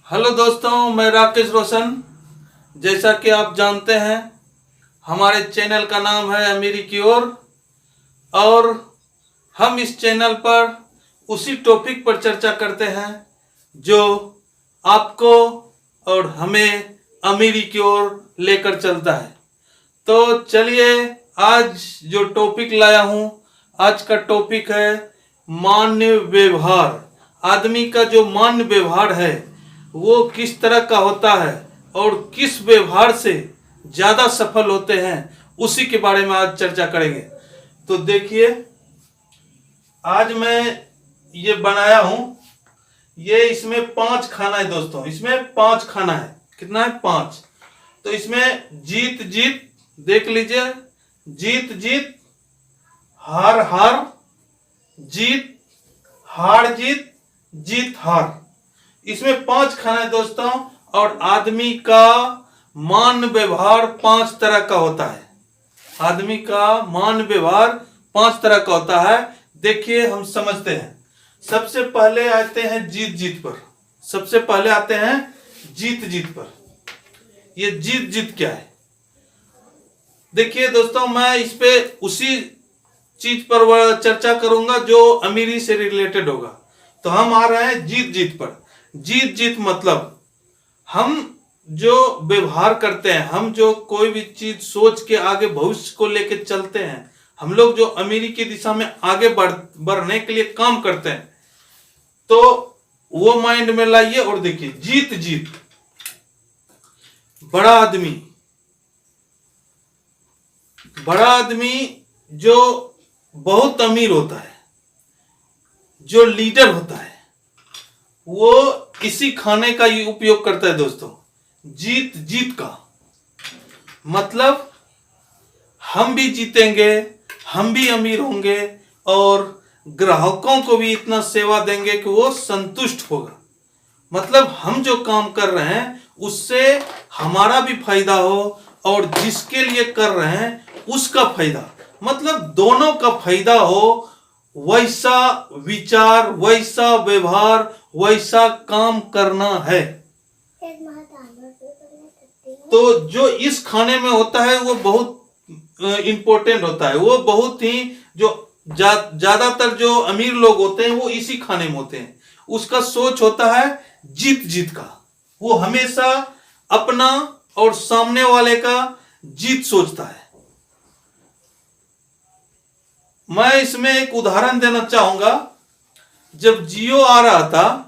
Hello दोस्तों, मैं राकेश रोशन। जैसा कि आप जानते हैं, हमारे चैनल का नाम है अमीरी की ओर और हम इस चैनल पर उसी टॉपिक पर चर्चा करते हैं जो आपको और हमें अमीरी की ओर लेकर चलता है। तो चलिए, आज जो टॉपिक लाया हूँ, आज का टॉपिक है मान्य व्यवहार। आदमी का जो मान्य व्यवहार है वो किस तरह का होता है और किस व्यवहार से ज़्यादा सफल होते हैं, उसी के बारे में आज चर्चा करेंगे। तो देखिए, आज मैं ये बनाया हूँ, ये इसमें 5 खाना है दोस्तों। इसमें 5 खाना है। कितना है? 5। तो इसमें जीत जीत, देख लीजिए, जीत जीत, हार हार, जीत हार, जीत जीत हार। इसमें 5 खाना है दोस्तों। और आदमी का मान्य व्यवहार 5 तरह का होता है। आदमी का मान्य व्यवहार 5 तरह का होता है। देखिए, हम समझते हैं। सबसे पहले आते हैं जीत जीत पर। सबसे पहले आते हैं जीत जीत पर। ये जीत जीत क्या है? देखिए दोस्तों, मैं इस पे उसी चीज पर चर्चा करूंगा जो अमीरी से रिलेटेड होगा। तो हम आ रहे हैं जीत जीत पर। जीत जीत मतलब हम जो व्यवहार करते हैं, हम जो कोई भी चीज सोच के आगे भविष्य को लेके चलते हैं, हम लोग जो अमीरी की दिशा में आगे बढ़ने के लिए काम करते हैं, तो वो माइंड में लाइए और देखिए, जीत जीत। बड़ा आदमी जो बहुत अमीर होता है, जो लीडर होता है, वो इसी खाने का ही उपयोग करता है दोस्तों। जीत जीत का मतलब हम भी जीतेंगे, हम भी अमीर होंगे और ग्राहकों को भी इतना सेवा देंगे कि वो संतुष्ट होगा। मतलब हम जो काम कर रहे हैं उससे हमारा भी फायदा हो और जिसके लिए कर रहे हैं उसका फायदा, मतलब दोनों का फायदा हो। वैसा विचार, वैसा व्यवहार, वैसा काम करना है। तो जो इस खाने में होता है वो बहुत इंपॉर्टेंट होता है। वो बहुत ही जो ज्यादातर जो अमीर लोग होते हैं वो इसी खाने में होते हैं। उसका सोच होता है जीत जीत का। वो हमेशा अपना और सामने वाले का जीत सोचता है। मैं इसमें एक उदाहरण देना चाहूंगा। जब जियो आ रहा था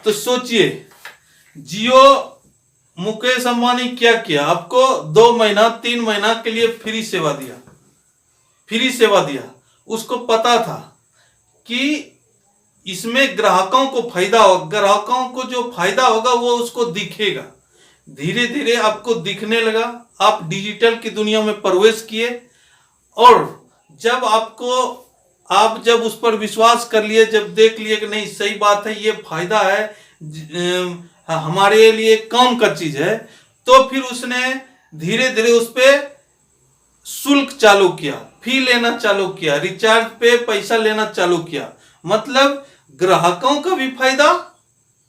तो सोचिए, जियो, मुकेश अंबानी क्या किया? आपको 2 महीना 3 महीना के लिए फ्री सेवा दिया। उसको पता था कि इसमें ग्राहकों को फायदा होगा। ग्राहकों को जो फायदा होगा वो उसको दिखेगा। धीरे धीरे आपको दिखने लगा। आप डिजिटल की दुनिया में प्रवेश किए और जब आप जब उस पर विश्वास कर लिए, जब देख लिए कि नहीं, सही बात है, ये फायदा है, हमारे लिए काम का चीज है, तो फिर उसने धीरे धीरे उस पे शुल्क चालू किया, फी लेना चालू किया, रिचार्ज पे पैसा लेना चालू किया। मतलब ग्राहकों का भी फायदा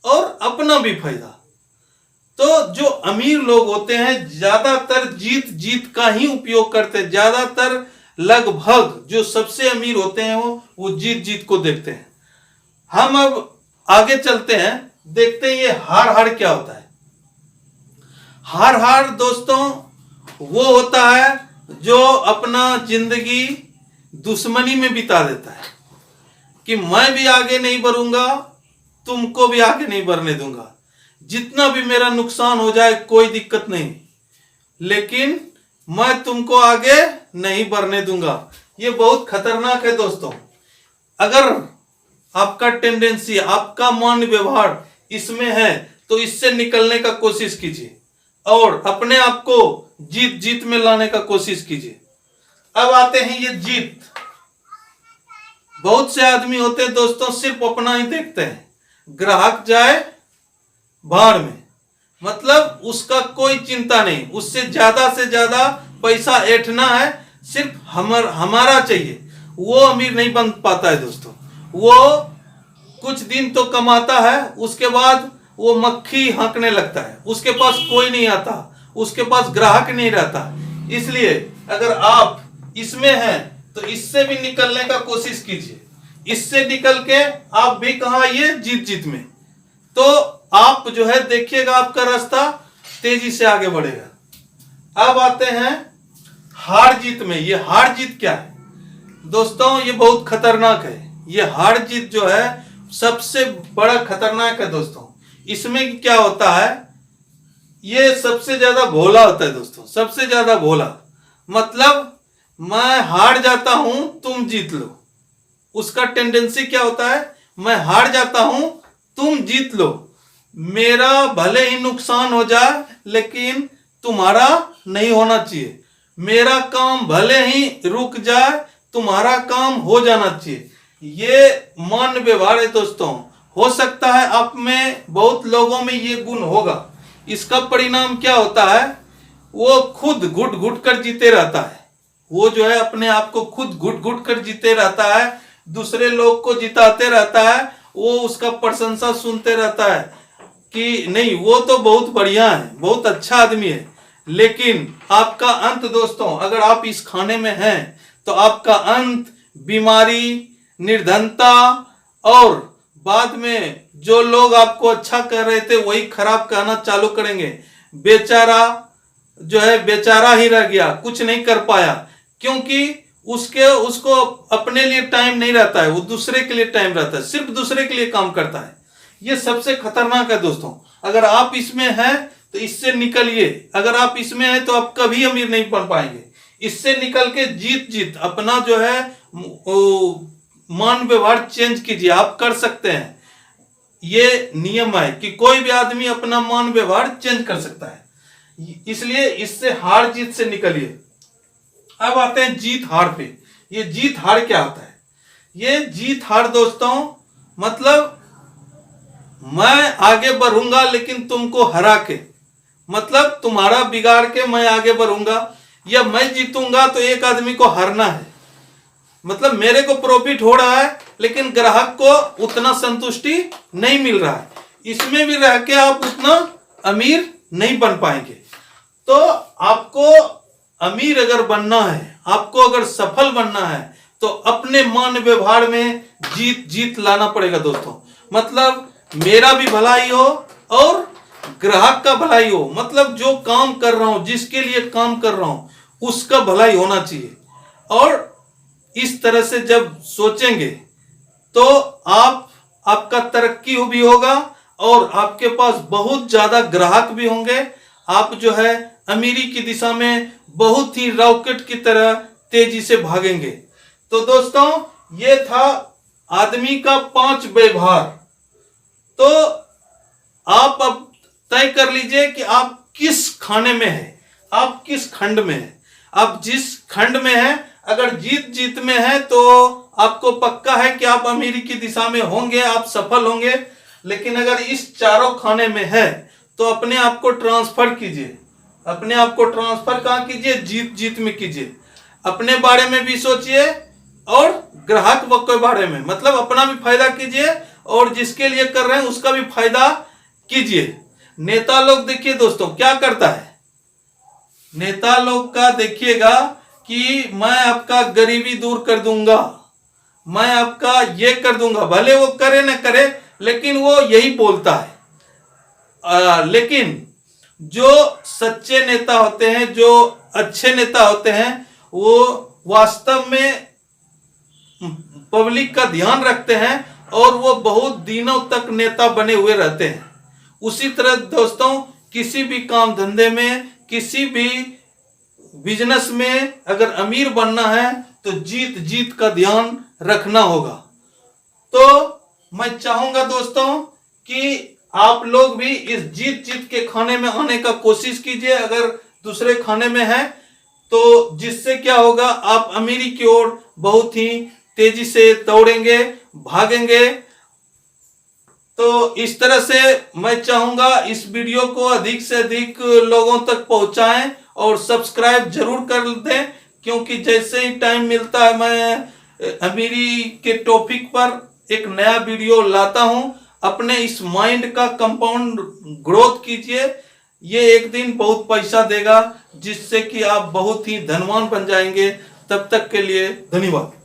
और अपना भी फायदा। तो जो अमीर लोग होते हैं ज्यादातर जीत जीत का ही उपयोग करते हैं। ज्यादातर, लगभग जो सबसे अमीर होते हैं वो जीत जीत को देखते हैं। हम अब आगे चलते हैं, देखते हैं ये हार हार क्या होता है। हार हार दोस्तों वो होता है जो अपना जिंदगी दुश्मनी में बिता देता है कि मैं भी आगे नहीं बढ़ूंगा, तुमको भी आगे नहीं बढ़ने दूंगा, जितना भी मेरा नुकसान हो जाए कोई दिक्कत नहीं, लेकिन मैं तुमको आगे नहीं बढ़ने दूंगा। ये बहुत खतरनाक है दोस्तों। अगर आपका टेंडेंसी, आपका मान्य व्यवहार इसमें है तो इससे निकलने का कोशिश कीजिए और अपने आप को जीत जीत में लाने का कोशिश कीजिए। अब आते हैं ये जीत। बहुत से आदमी होते हैं दोस्तों, सिर्फ अपना ही देखते हैं। ग्राहक जाए भाड़ में, मतलब उसका कोई चिंता नहीं, उससे से ज्यादा पैसा ऐंठना है, सिर्फ हमारा चाहिए। वो अमीर नहीं बन पाता है दोस्तों। वो कुछ दिन तो कमाता है, उसके बाद वो मक्खी हाँकने लगता है, उसके पास कोई नहीं आता, उसके पास ग्राहक नहीं रहता। इसलिए अगर आप इसमें हैं तो इससे भी निकलने का कोशिश कीजिए, इससे निकल के आप भी कहाँ आइए, जीत जीत में। तो आप जो है देखिएगा आपका रास्ता तेजी से आगे बढ़ेगा। अब आते हैं हार जीत में। ये हार जीत क्या है दोस्तों, ये बहुत खतरनाक है। ये हार जीत जो है सबसे बड़ा खतरनाक है दोस्तों। इसमें क्या होता है, ये सबसे ज्यादा भोला होता है दोस्तों, सबसे ज्यादा भोला। मतलब मैं हार जाता हूं तुम जीत लो, उसका टेंडेंसी क्या होता है, मैं हार जाता हूं तुम जीत लो, मेरा भले ही नुकसान हो जाए लेकिन तुम्हारा नहीं होना चाहिए, मेरा काम भले ही रुक जाए तुम्हारा काम हो जाना चाहिए। ये मान व्यवहार है दोस्तों। हो सकता है आप में बहुत लोगों में ये गुण होगा। इसका परिणाम क्या होता है, वो खुद घुट घुट कर जीते रहता है। वो जो है अपने आप को खुद घुट घुट कर जीते रहता है, दूसरे लोग को जिताते रहता है, वो उसका प्रशंसा सुनते रहता है कि नहीं वो तो बहुत बढ़िया है, बहुत अच्छा आदमी है। लेकिन आपका अंत दोस्तों, अगर आप इस खाने में हैं तो आपका अंत बीमारी, निर्धनता और बाद में जो लोग आपको अच्छा कर रहे थे वही खराब कहना चालू करेंगे। बेचारा जो है बेचारा ही रह गया, कुछ नहीं कर पाया, क्योंकि उसको अपने लिए टाइम नहीं रहता है, वो दूसरे के लिए टाइम रहता है, सिर्फ दूसरे के लिए काम करता है। ये सबसे खतरनाक है दोस्तों। अगर आप इसमें हैं तो इससे निकलिए। अगर आप इसमें हैं तो आप कभी अमीर नहीं बन पाएंगे। इससे निकल के जीत जीत अपना जो है मान व्यवहार चेंज कीजिए, आप कर सकते हैं। ये नियम है कि कोई भी आदमी अपना मान व्यवहार चेंज कर सकता है। इसलिए इससे हार जीत से निकलिए। अब आते हैं जीत हार पे। ये जीत हार क्या होता है, ये जीत हार दोस्तों मतलब मैं आगे बढ़ूंगा लेकिन तुमको हरा के, मतलब तुम्हारा बिगाड़ के मैं आगे बढ़ूंगा, या मैं जीतूंगा तो एक आदमी को हारना है। मतलब मेरे को प्रॉफिट हो रहा है लेकिन ग्राहक को उतना संतुष्टि नहीं मिल रहा है। इसमें भी रह के आप उतना अमीर नहीं बन पाएंगे। तो आपको अमीर अगर बनना है, आपको अगर सफल बनना है तो अपने मान व्यवहार में जीत जीत लाना पड़ेगा दोस्तों। मतलब मेरा भी भलाई हो और ग्राहक का भलाई हो, मतलब जो काम कर रहा हूं, जिसके लिए काम कर रहा हूं उसका भलाई होना चाहिए। और इस तरह से जब सोचेंगे तो आपका तरक्की भी होगा और आपके पास बहुत ज्यादा ग्राहक भी होंगे। आप जो है अमीरी की दिशा में बहुत ही रॉकेट की तरह तेजी से भागेंगे। तो दोस्तों ये था आदमी का 5 व्यवहार। तो आप अब तय कर लीजिए कि आप किस खाने में हैं, आप किस खंड में हैं। आप जिस खंड में हैं, अगर जीत जीत में है तो आपको पक्का है कि आप अमीरी की दिशा में होंगे, आप सफल होंगे। लेकिन अगर इस चारों खाने में है तो अपने आप को ट्रांसफर कीजिए। अपने आप को ट्रांसफर कहाँ कीजिए, जीत जीत में कीजिए। अपने बारे में भी सोचिए और ग्राहक के बारे में, मतलब अपना भी फायदा कीजिए और जिसके लिए कर रहे हैं उसका भी फायदा कीजिए। नेता लोग देखिए दोस्तों क्या करता है, नेता लोग का देखिएगा कि मैं आपका गरीबी दूर कर दूंगा, मैं आपका ये कर दूंगा, भले वो करे न करे लेकिन वो यही बोलता है। लेकिन जो सच्चे नेता होते हैं, जो अच्छे नेता होते हैं, वो वास्तव में पब्लिक का ध्यान रखते हैं और वो बहुत दिनों तक नेता बने हुए रहते हैं। उसी तरह दोस्तों किसी भी काम धंधे में, किसी भी बिजनेस में अगर अमीर बनना है तो जीत जीत का ध्यान रखना होगा। तो मैं चाहूंगा दोस्तों कि आप लोग भी इस जीत जीत के खाने में आने का कोशिश कीजिए। अगर दूसरे खाने में है तो जिससे क्या होगा, आप अमीरी की ओर बहुत ही तेजी से दौड़ेंगे, भागेंगे। तो इस तरह से मैं चाहूंगा इस वीडियो को अधिक से अधिक लोगों तक पहुंचाएं और सब्सक्राइब जरूर कर दें, क्योंकि जैसे ही टाइम मिलता है मैं अमीरी के टॉपिक पर एक नया वीडियो लाता हूं। अपने इस माइंड का कंपाउंड ग्रोथ कीजिए। ये एक दिन बहुत पैसा देगा, जिससे कि आप बहुत ही धनवान बन जाएंगे। तब तक के लिए धन्यवाद।